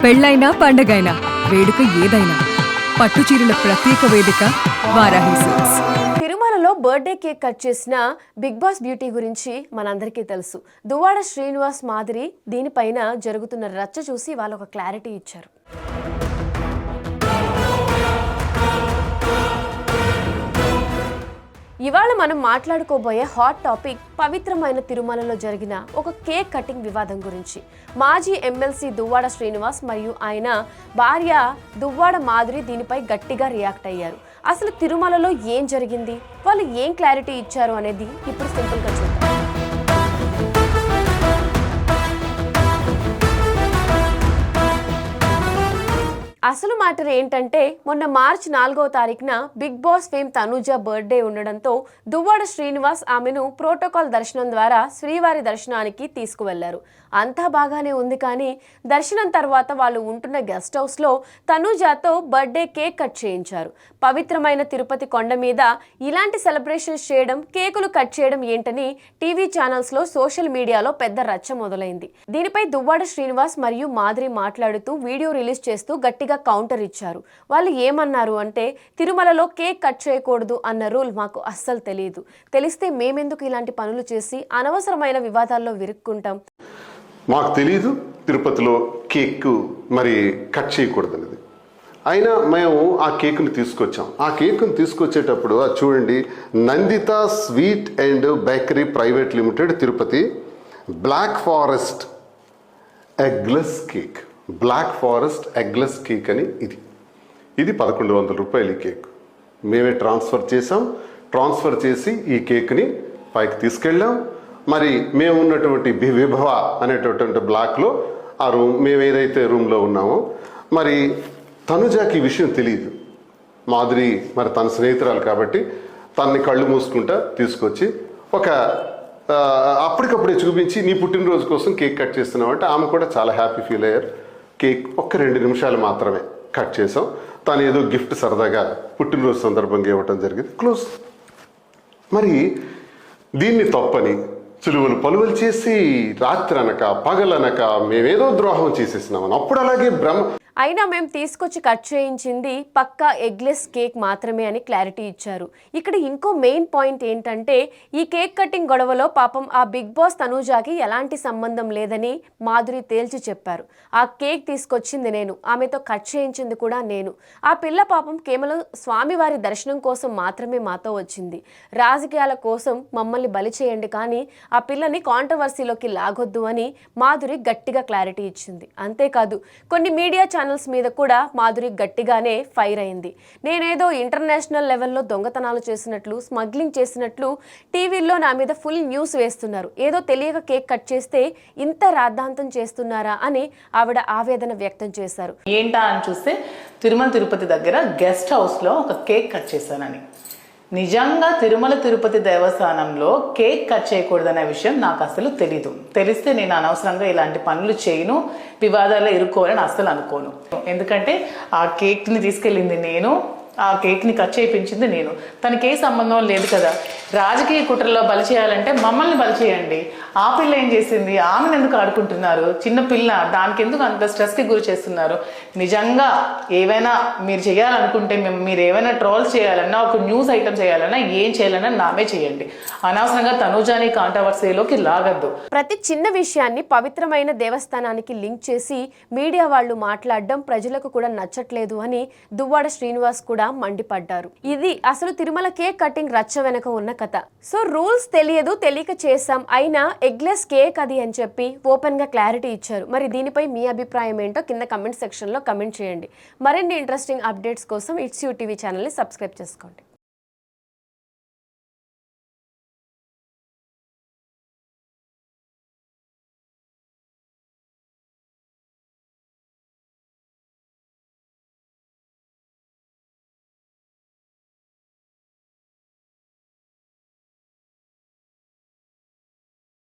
పెళ్ళైనా పండగైనా వేడుక ఏదైనా పట్టుచీరల ప్రత్యేక వేదిక వారాహి సిల్క్స్. తిరుమలలో బర్త్డే కేక్ కట్ చేసిన బిగ్ బాస్ బ్యూటీ గురించి మనందరికీ తెలుసు. దువ్వాడ శ్రీనివాస్ మాదిరి దీనిపైన జరుగుతున్న రచ్చ చూసి వాళ్ళు ఒక క్లారిటీ ఇచ్చారు. ఇవాళ మనం మాట్లాడుకోబోయే హాట్ టాపిక్ పవిత్రమైన తిరుమలలో జరిగిన ఒక కేక్ కటింగ్ వివాదం గురించి. మాజీ ఎమ్మెల్సీ దువ్వాడ శ్రీనివాస్ మరియు ఆయన భార్య దువ్వాడ మాధురి దీనిపై గట్టిగా రియాక్ట్ అయ్యారు. అసలు తిరుమలలో ఏం జరిగింది, వాళ్ళు ఏం క్లారిటీ ఇచ్చారు అనేది ఇప్పుడు సింపుల్గా చూద్దాం. అసలు మ్యాటర్ ఏంటంటే, మొన్న మార్చి 4వ తారీఖున Bigg Boss fame Tanuja birthday ఉండడంతో దువ్వాడ శ్రీనివాస్ ఆమెను ప్రోటోకాల్ దర్శనం ద్వారా శ్రీవారి దర్శనానికి తీసుకువెళ్లారు. అంతా బాగానే ఉంది, కానీ దర్శనం తర్వాత వాళ్ళు ఉంటున్న గెస్ట్ హౌస్లో తనూజతో బర్త్డే కేక్ కట్ చేయించారు. పవిత్రమైన తిరుపతి కొండ మీద ఇలాంటి సెలబ్రేషన్స్ చేయడం, కేకులు కట్ చేయడం ఏంటని టీవీ ఛానల్స్లో సోషల్ మీడియాలో పెద్ద రచ్చ మొదలైంది. దీనిపై దువ్వాడ శ్రీనివాస్ మరియు మాధురి మాట్లాడుతూ వీడియో రిలీజ్ చేస్తూ గట్టిగా కౌంటర్ ఇచ్చారు. వాళ్ళు ఏమన్నారు అంటే, తిరుమలలో కేక్ కట్ చేయకూడదు అన్న రూల్ మాకు అస్సలు తెలియదు, తెలిస్తే మేమెందుకు ఇలాంటి పనులు చేసి అనవసరమైన వివాదాల్లో విరుక్కుంటాం, మాకు తెలీదు తిరుపతిలో కేక్ మరి కట్ చేయకూడదు అనేది. అయినా మేము ఆ కేక్ను తీసుకొచ్చాం. ఆ కేక్ను తీసుకొచ్చేటప్పుడు అది చూడండి, Nandita sweet and bakery private limited Tirupati black forest eggless cake, black forest eggless cake అని ఇది 1100 రూపాయలు ఈ కేక్. మేమే ట్రాన్స్ఫర్ చేసాం. ట్రాన్స్ఫర్ చేసి ఈ కేక్ని పైకి తీసుకెళ్ళాం. మరి మేము ఉన్నటువంటి విభవ అనేటటువంటి బ్లాక్లో ఆ రూమ్, మేము ఏదైతే రూమ్లో ఉన్నామో, మరి తనుజాకి ఈ విషయం తెలియదు. మాధురి మరి తన స్నేహితురాలు కాబట్టి తనని కళ్ళు మూసుకుంటా తీసుకొచ్చి అప్పటికప్పుడే చూపించి, నీ పుట్టినరోజు కోసం కేక్ కట్ చేస్తున్నావు అంటే ఆమె కూడా చాలా హ్యాపీ ఫీల్ అయ్యారు. కేక్ 2 నిమిషాలు మాత్రమే కట్ చేసాం. తను ఏదో గిఫ్ట్ సరదాగా పుట్టినరోజు సందర్భంగా ఇవ్వటం జరిగింది, క్లోజ్. మరి దీన్ని తప్పని సులువులు పలువులు చేసి రాత్రి అనక పగలనక మేమేదో ద్రోహం చేసేసినామని అప్పుడు అలాగే అయినా మేము తీసుకొచ్చి కట్ చేయించింది పక్కా ఎగ్లెస్ కేక్ మాత్రమే అని క్లారిటీ ఇచ్చారు. ఇక్కడ ఇంకో మెయిన్ పాయింట్ ఏంటంటే, ఈ కేక్ కటింగ్ గొడవలో పాపం ఆ బిగ్ బాస్ తనూజాకి ఎలాంటి సంబంధం లేదని మాధురి తేల్చి చెప్పారు. ఆ కేక్ తీసుకొచ్చింది నేను, ఆమెతో కట్ చేయించింది కూడా నేను. ఆ పిల్ల పాపం కేవలం స్వామివారి దర్శనం కోసం మాత్రమే మాతో వచ్చింది. రాజకీయాల కోసం మమ్మల్ని బలి చేయండి, కానీ ఆ పిల్లని కాంట్రవర్సీలోకి లాగొద్దు అని మాధురి గట్టిగా క్లారిటీ ఇచ్చింది. అంతేకాదు, కొన్ని మీడియా ఛానల్స్ మీద కూడా మాధురి గట్టిగానే ఫైర్ అయింది. నేనేదో ఇంటర్నేషనల్ లెవెల్లో దొంగతనాలు చేసినట్లు, స్మగ్లింగ్ చేసినట్లు టీవీల్లో నా మీద ఫుల్ న్యూస్ వేస్తున్నారు. ఏదో తెలియక కేక్ కట్ చేస్తే ఇంత రాద్ధాంతం చేస్తున్నారా అని ఆవిడ ఆవేదన వ్యక్తం చేశారు. ఏంటా అని చూస్తే, తిరుమల తిరుపతి దగ్గర గెస్ట్ హౌస్లో ఒక కేక్ కట్ చేశానని. నిజంగా తిరుమల తిరుపతి దేవస్థానంలో కేక్ కట్ చేయకూడదనే విషయం నాకు అసలు తెలీదు. తెలిస్తే నేను అనవసరంగా ఇలాంటి పనులు చేయను, వివాదాల్లో ఇరుక్కోవాలని అస్సలు అనుకోను. ఎందుకంటే ఆ కేక్ని తీసుకెళ్ళింది నేను, ఆ కేక్ని కట్ చేయించింది నేను. తనకి ఏ సంబంధం లేదు కదా. రాజకీయ కుట్రలో బలి చేయాలంటే మమ్మల్ని బలి చేయండి. ఆ పిల్ల ఏం చేసింది, ఆమెను ఎందుకు ఆడుకుంటున్నారు, చిన్న పిల్ల, దానికి ఎందుకు అంత స్ట్రెస్కి గురి చేస్తున్నారు? నిజంగా ఏవైనా మీరు చేయాలనుకుంటే, మీరు ఏమైనా ట్రోల్స్ చేయాలన్నా, ఒక న్యూస్ ఐటమ్ చేయాలన్నా, ఏం చేయాలన్నా నామే చేయండి. అనవసరంగా తనూజాని కాంట్రవర్సీలోకి లాగద్దు. ప్రతి చిన్న విషయాన్ని పవిత్రమైన దేవస్థానానికి లింక్ చేసి మీడియా వాళ్ళు మాట్లాడడం ప్రజలకు కూడా నచ్చట్లేదు అని దువ్వాడ శ్రీనివాస్ కూడా మండిపడ్డారు. ఇది అసలు తిరుమల కేక్ కటింగ్ రచ్చ వెనక ఉన్న కథ. సో రూల్స్ తెలియదు, తెలియక చేసాం, అయినా ఎగ్లెస్ కేక్ అది అని చెప్పి ఓపెన్ గా క్లారిటీ ఇచ్చారు. మరి దీనిపై మీ అభిప్రాయం ఏంటో కింద కమెంట్ సెక్షన్ లో కమెంట్ చేయండి. మరిన్ని ఇంట్రెస్టింగ్ అప్డేట్స్ కోసం ఇట్స్ యూ టీవీ ఛానల్ ని సబ్స్క్రైబ్ చేసుకోండి.